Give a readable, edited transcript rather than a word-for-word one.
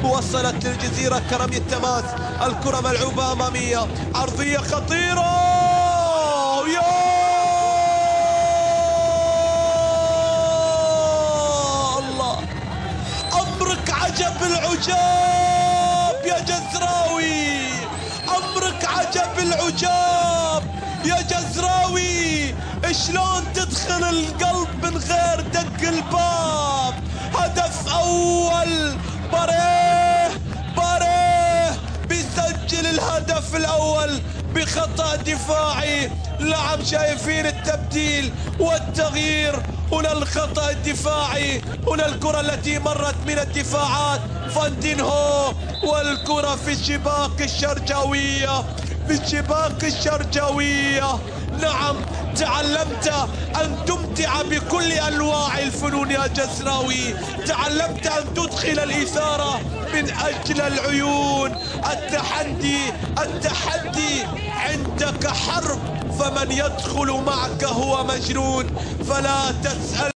وصلت للجزيرة كرمي التماس. الكرة ملعوبة أمامية، عرضية خطيرة، يا الله، أمرك عجب العجاب يا جزراوي، أمرك عجب العجاب يا جزراوي. شلون تدخل القلب من غير دق الباب. هدف أول، باريه بيسجل الهدف الأول بخطأ دفاعي. نعم، شايفين التبديل والتغيير. هنا الخطأ الدفاعي، هنا الكرة التي مرت من الدفاعات. فاندينهو والكرة في الشباك الشرجاوية، في الشباك الشرجاوية. نعم، تعلمت أن تمتع بكل أنواع الفنون يا جزراوي، تعلمت أن تدخل الإثارة من أجل العيون. التحدي عندك حرب، فمن يدخل معك هو مجنون. فلا تسأل